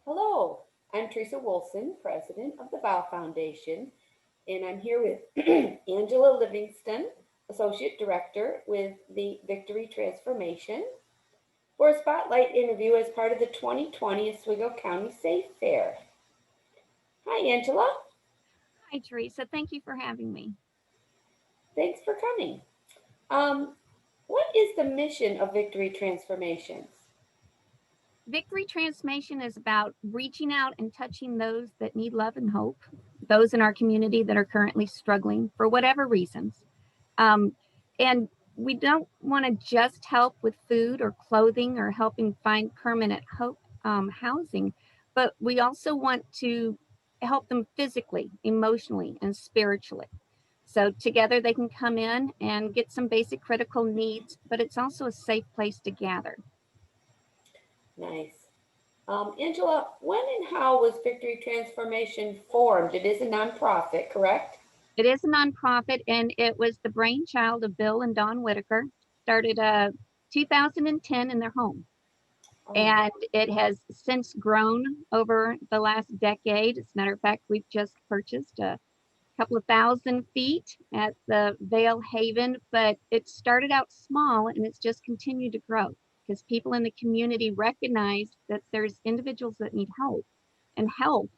Hello, I'm Teresa Wilson, President of the Bow Foundation, and I'm here with Angela Livingston, Associate Director with the Victory Transformation, for a spotlight interview as part of the 2020 Oswego County Safe Fair. Hi, Angela. Hi, Teresa. Thank you for having me. Thanks for coming. Um, what is the mission of Victory Transformations? Victory Transformation is about reaching out and touching those that need love and hope, those in our community that are currently struggling for whatever reasons. Um, and we don't want to just help with food or clothing or helping find permanent housing, but we also want to help them physically, emotionally, and spiritually. So together they can come in and get some basic critical needs, but it's also a safe place to gather. Nice. Angela, when and how was Victory Transformation formed? It is a nonprofit, correct? It is a nonprofit, and it was the brainchild of Bill and Dawn Whitaker. Started 2010 in their home, Oh, and it has since grown over the last decade. As a matter of fact, we've just purchased a couple of thousand feet at the Vale Haven, but it started out small and it's just continued to grow because people in the community recognize that there's individuals that need help,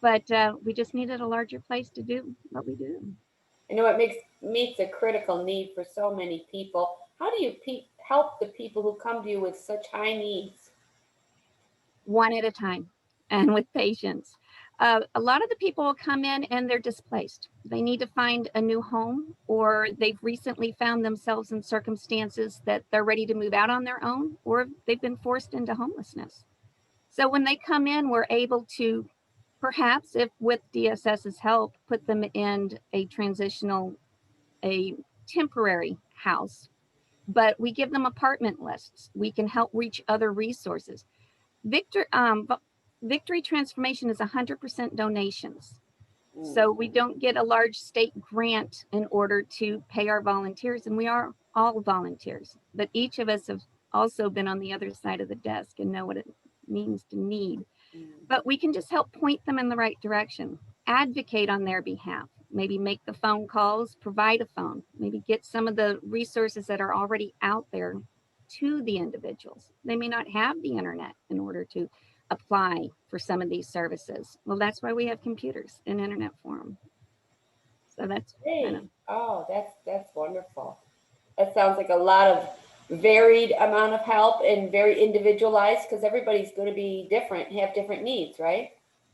but we just needed a larger place to do what we do. I know it makes meets a critical need for so many people. How do you help the people who come to you with such high needs? One at a time and with patience. A lot of the people will come in and they're displaced. They need to find a new home, or they've recently found themselves in circumstances that they're ready to move out on their own, or they've been forced into homelessness. So when they come in, we're able to, perhaps if with DSS's help, put them in a temporary house, but we give them apartment lists. We can help reach other resources. Victor, um, Victory Transformation is 100% donations. Mm, So we don't get a large state grant in order to pay our volunteers, and we are all volunteers. But each of us have also been on the other side of the desk and know what it means to need. mm. But we can just help point them in the right direction, advocate on their behalf, maybe make the phone calls, provide a phone, maybe get some of the resources that are already out there to the individuals. They may not have the internet in order to apply for some of these services. Well, that's why we have computers and internet for them. So that's kind of Great. Oh, that's wonderful. That sounds like a lot of varied amount of help and very individualized because everybody's going to be different, have different needs, right?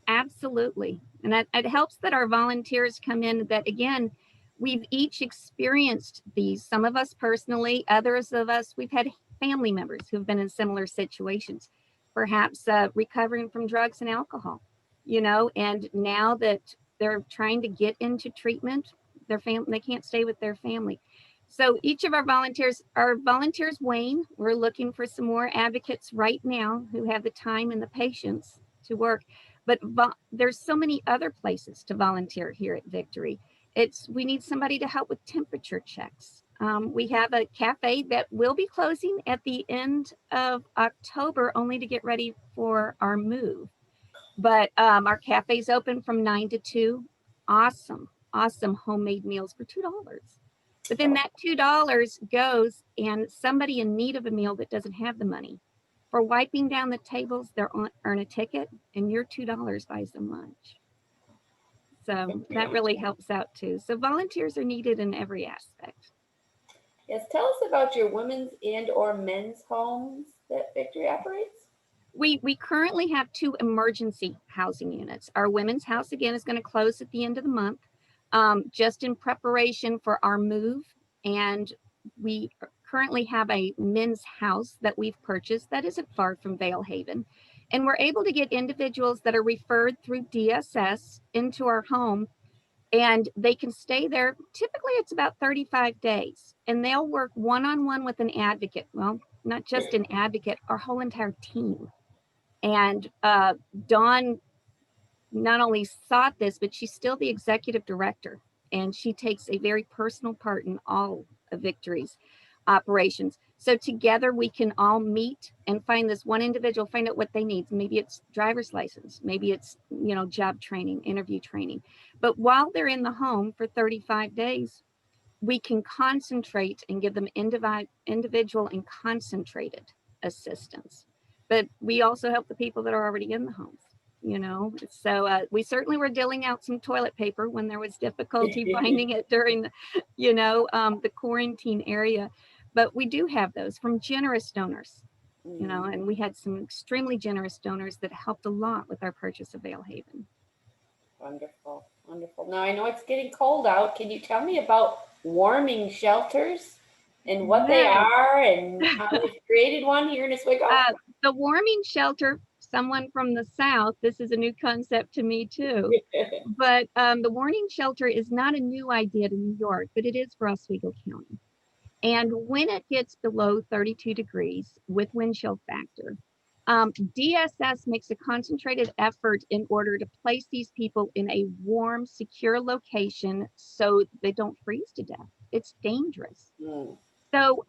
absolutely. And it helps that our volunteers come in that, again, we've each experienced these, some of us personally, others of us, we've had family members who've been in similar situations, perhaps recovering from drugs and alcohol, and now that they're trying to get into treatment, they can't stay with their family. So each of our volunteers wane. We're looking for some more advocates right now who have the time and the patience to work. But there's so many other places to volunteer here at Victory. We need somebody to help with temperature checks. We have a cafe that will be closing at the end of October, only to get ready for our move. But our cafe's open from 9 to 2. Awesome homemade meals for $2. But then Oh, that $2 goes, and somebody in need of a meal that doesn't have the money, for wiping down the tables, they'll earn a ticket, and your $2 buys them lunch. So that okay. really helps out too. So volunteers are needed in every aspect. Yes, tell us about your women's and or men's homes that Victory operates. We currently have two emergency housing units. Our women's house again is going to close at the end of the month, just in preparation for our move. And we currently have a men's house that we've purchased that isn't far from Vale Haven, and we're able to get individuals that are referred through DSS into our home, and they can stay there. Typically, it's about 35 days, and they'll work one on one with an advocate. Well, not just an advocate, our whole entire team. And Dawn not only sought this, but she's still the executive director, and she takes a very personal part in all of Victory's operations. So together we can all meet and find this one individual, find out what they need. Maybe it's driver's license, maybe it's, job training, interview training. But while they're in the home for 35 days, we can concentrate and give them individual and concentrated assistance. But we also help the people that are already in the homes. So we certainly were dealing out some toilet paper when there was difficulty finding it during the quarantine area. But we do have those from generous donors, and we had some extremely generous donors that helped a lot with our purchase of Vale Haven. Wonderful, wonderful. Now I know it's getting cold out. Can you tell me about warming shelters and what they are and how we've created one here in Oswego? The warming shelter, someone from the South, this is a new concept to me too, but the warming shelter is not a new idea to New York, but it is for Oswego County. And when it gets below 32 degrees with wind chill factor, DSS makes a concentrated effort in order to place these people in a warm, secure location so they don't freeze to death. It's dangerous. So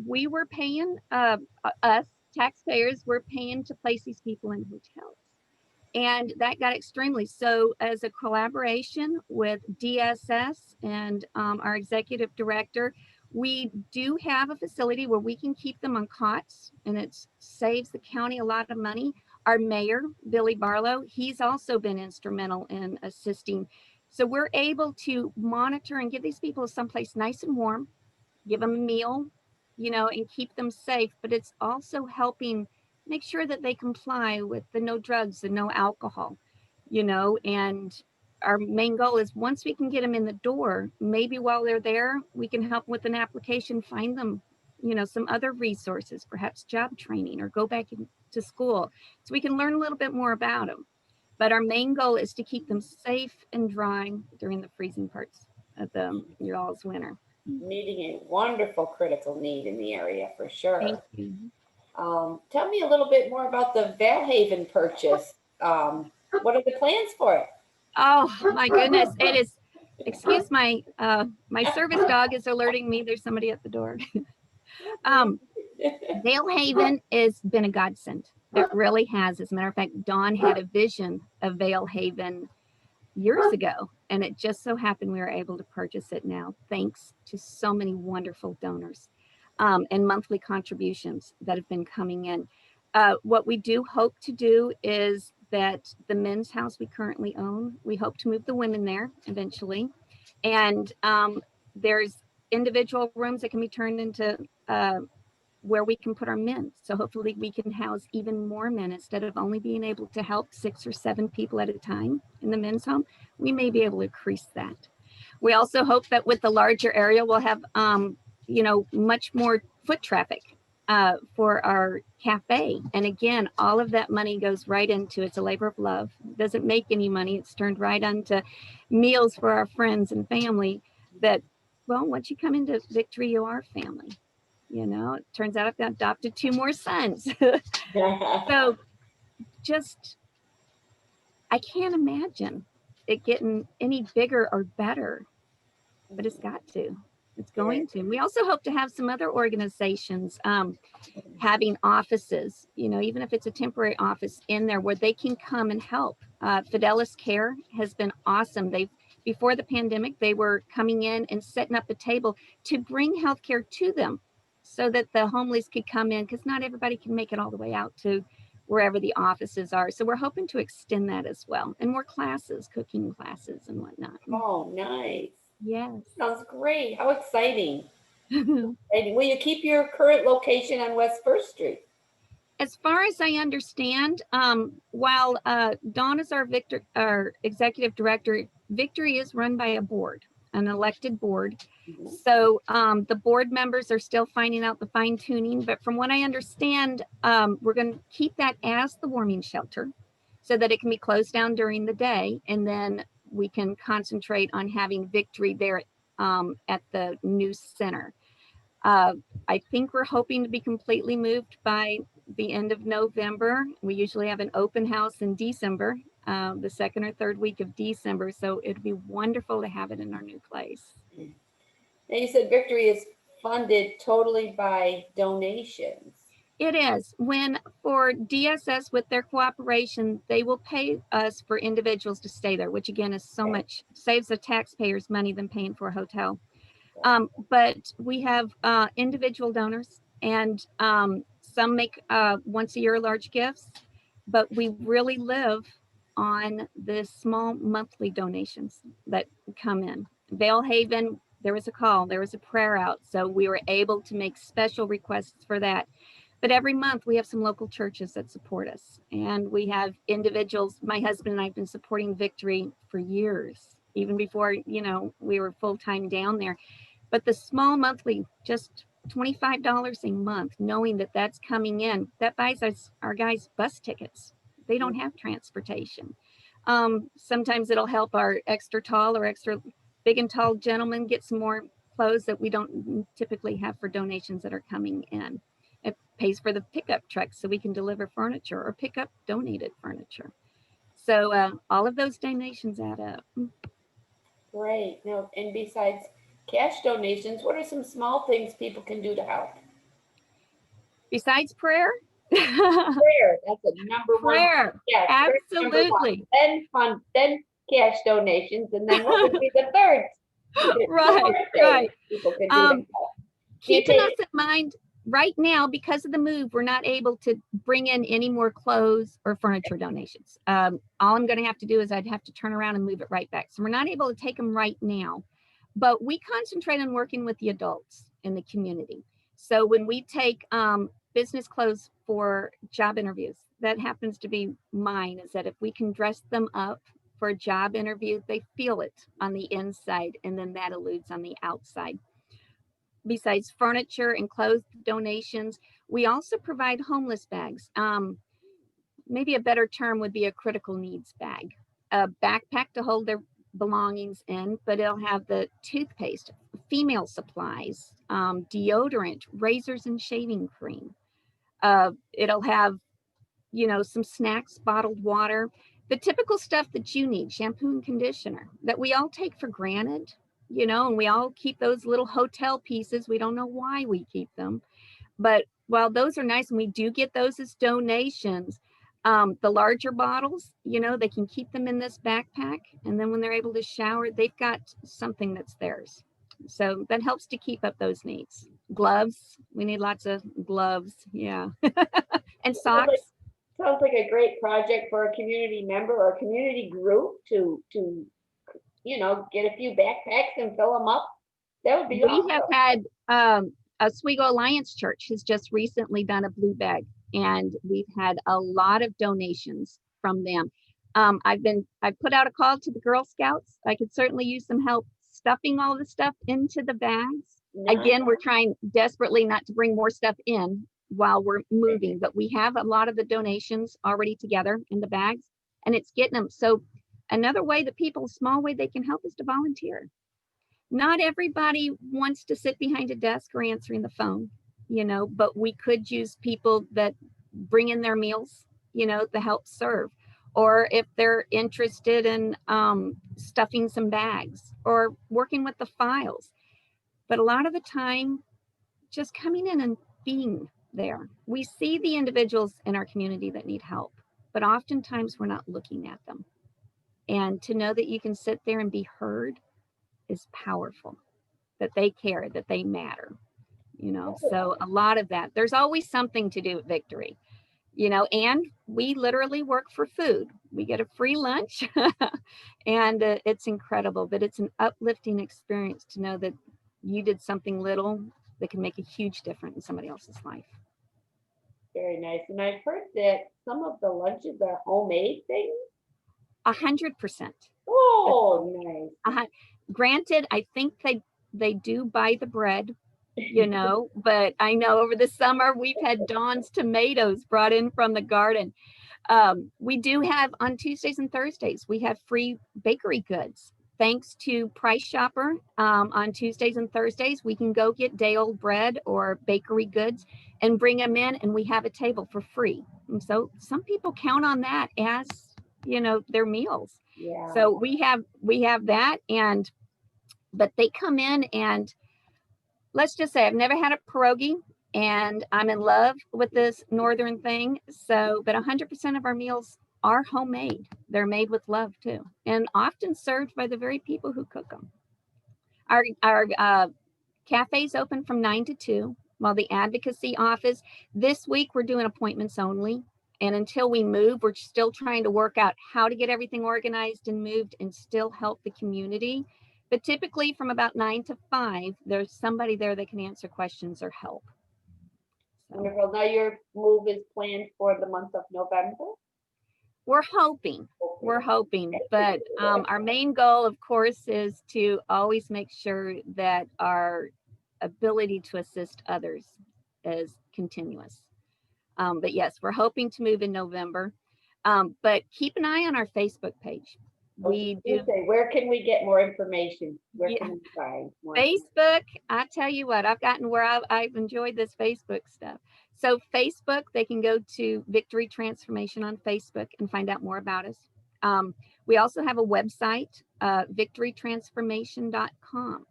we were paying, us taxpayers were paying to place these people in hotels. And that got extremely, so as a collaboration with DSS and our executive director, we do have a facility where we can keep them on cots, and it saves the county a lot of money. Our mayor, Billy Barlow, he's also been instrumental in assisting. So we're able to monitor and give these people someplace nice and warm, give them a meal, and keep them safe. But it's also helping make sure that they comply with the no drugs and no alcohol, and our main goal is once we can get them in the door, maybe while they're there, we can help with an application, find them, some other resources, perhaps job training or go back into school so we can learn a little bit more about them. But our main goal is to keep them safe and dry during the freezing parts of the y'all's winter. Meeting a wonderful critical need in the area for sure. Thank you. Tell me a little bit more about the Vale Haven purchase. What are the plans for it? Oh my goodness, it is. Excuse my my service dog is alerting me there's somebody at the door. Vale Haven has been a godsend. It really has. As a matter of fact, Dawn had a vision of Vale Haven years ago, and it just so happened we were able to purchase it now, thanks to so many wonderful donors and monthly contributions that have been coming in. What we do hope to do is that the men's house we currently own, we hope to move the women there eventually. And there's individual rooms that can be turned into where we can put our men. So hopefully we can house even more men instead of only being able to help 6 or 7 people at a time in the men's home. We may be able to increase that. We also hope that with the larger area, we'll have, much more foot traffic for our cafe. And again, all of that money goes right into, it's a labor of love. It doesn't make any money. It's turned right onto meals for our friends and family that, well, once you come into Victory, you are family. It turns out I've adopted 2 more sons. So just, I can't imagine it getting any bigger or better, but it's got to. It's going to. We also hope to have some other organizations having offices, even if it's a temporary office in there where they can come and help. Fidelis Care has been awesome. Before the pandemic, they were coming in and setting up a table to bring healthcare to them so that the homeless could come in, because not everybody can make it all the way out to wherever the offices are. So we're hoping to extend that as well, and more classes, cooking classes and whatnot. Oh, nice. Yes. Sounds great. How exciting. And will you keep your current location on West First Street? As far as I understand, while Dawn is our executive director, Victory is run by a board, an elected board. So the board members are still finding out the fine tuning. But from what I understand, we're going to keep that as the warming shelter so that it can be closed down during the day. And then we can concentrate on having Victory there at the new center. I think we're hoping to be completely moved by the end of November. We usually have an open house in December, the 2nd or 3rd week of December. So it'd be wonderful to have it in our new place. Now you said Victory is funded totally by donations. It is. When for DSS with their cooperation, they will pay us for individuals to stay there, which again is so Okay. much, saves the taxpayers money than paying for a hotel. But we have individual donors, and some make once a year large gifts, but we really live on the small monthly donations that come in. Vale Haven, there was a call, there was a prayer out, so we were able to make special requests for that. But every month we have some local churches that support us, and we have individuals. My husband and I have been supporting Victory for years, even before we were full-time down there. But the small monthly, just $25 a month, knowing that that's coming in, that buys us, our guys, bus tickets. They don't have transportation. Sometimes it'll help our extra tall or extra big and tall gentlemen get some more clothes that we don't typically have for donations that are coming in. It pays for the pickup trucks so we can deliver furniture or pick up donated furniture. So all of those donations add up. Great. Now, and besides cash donations, what are some small things people can do to help? Besides prayer, Prayer. That's a number one. prayer, Yeah, absolutely. Then fund, then cash donations, and then what would be the third? Right. People can do to help. Keeping us in mind right now, because of the move, we're not able to bring in any more clothes or furniture donations. All I'm going to have to do is I'd have to turn around and move it right back. So we're not able to take them right now, but we concentrate on working with the adults in the community. So when we take business clothes for job interviews, that happens to be mine, is that if we can dress them up for a job interview, they feel it on the inside, and then that eludes on the outside. Besides furniture and clothes donations, we also provide homeless bags. Maybe a better term would be a critical needs bag, a backpack to hold their belongings in, but it'll have the toothpaste, female supplies, deodorant, razors and shaving cream. It'll have, some snacks, bottled water, the typical stuff that you need, shampoo and conditioner that we all take for granted, and we all keep those little hotel pieces. We don't know why we keep them, but while those are nice and we do get those as donations, the larger bottles, they can keep them in this backpack. And then when they're able to shower, they've got something that's theirs. So that helps to keep up those needs. Gloves, we need lots of gloves. Yeah. And socks. Sounds like a great project for a community member or a community group to get a few backpacks and fill them up. That would be awesome. We have had Oswego Alliance Church has just recently done a blue bag, and we've had a lot of donations from them. I put out a call to the Girl Scouts. I could certainly use some help stuffing all the stuff into the bags. Nice. Again, we're trying desperately not to bring more stuff in while we're moving, but we have a lot of the donations already together in the bags, and it's getting them. So another way that people, small way they can help is to volunteer. Not everybody wants to sit behind a desk or answering the phone, but we could use people that bring in their meals, to help serve. Or if they're interested in stuffing some bags or working with the files. But a lot of the time, just coming in and being there. We see the individuals in our community that need help, but oftentimes we're not looking at them. And to know that you can sit there and be heard is powerful, that they care, that they matter, so a lot of that. There's always something to do at Victory, and we literally work for food. We get a free lunch and it's incredible, but it's an uplifting experience to know that you did something little that can make a huge difference in somebody else's life. Very nice. And I've heard that some of the lunches are homemade things. 100%. Oh, nice. Granted, I think they do buy the bread, but I know over the summer we've had Dawn's tomatoes brought in from the garden. We do have on Tuesdays and Thursdays, we have free bakery goods. Thanks to Price Shopper, on Tuesdays and Thursdays, we can go get day-old bread or bakery goods and bring them in, and we have a table for free. And so some people count on that as, their meals. Yeah. So we have that, but they come in and let's just say I've never had a pierogi, and I'm in love with this northern thing. So, but 100% of our meals are homemade. They're made with love too, and often served by the very people who cook them. Our cafe's open from 9 to 2, while the advocacy office, this week we're doing appointments only. And until we move, we're still trying to work out how to get everything organized and moved and still help the community. But typically from about 9 to 5, there's somebody there that can answer questions or help. So Wonderful. Now your move is planned for the month of November? we're hoping, but our main goal, of course, is to always make sure that our ability to assist others is continuous. But yes, we're hoping to move in November. But keep an eye on our Facebook page. We do. Where can we get more information? Where Yeah. can we find more? Facebook, I tell you what, I've gotten where I've enjoyed this Facebook stuff. So Facebook, they can go to Victory Transformation on Facebook and find out more about us. We also have a website, victorytransformation.com.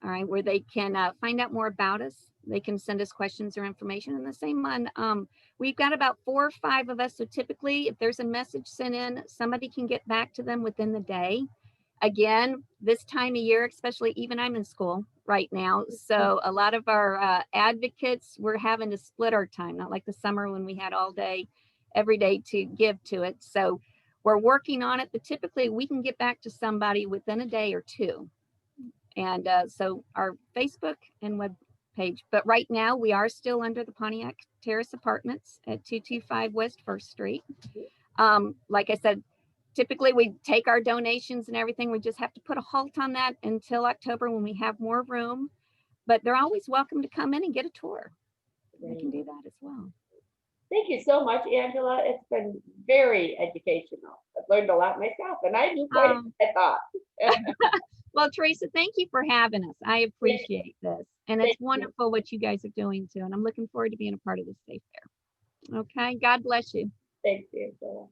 All right, where they can find out more about us. They can send us questions or information. And the same one, we've got about 4 or 5 of us. So typically, if there's a message sent in, somebody can get back to them within the day. Again, this time of year, especially, even I'm in school right now. So a lot of our advocates, we're having to split our time, not like the summer when we had all day, every day to give to it. So we're working on it, but typically we can get back to somebody within a day or 2. And so our Facebook and web page, but right now we are still under the Pontiac Terrace Apartments at 225 West 1st Street. Like I said, typically we take our donations and everything. We just have to put a halt on that until October when we have more room, but they're always welcome to come in and get a tour. They can do that as well. Thank you so much, Angela. It's been very educational. I've learned a lot myself, and I knew quite I thought. Well, Teresa, thank you for having us. I appreciate this. And it's wonderful what you guys are doing too. And I'm looking forward to being a part of this Safe Fair. Okay. God bless you. Thank you, Angela.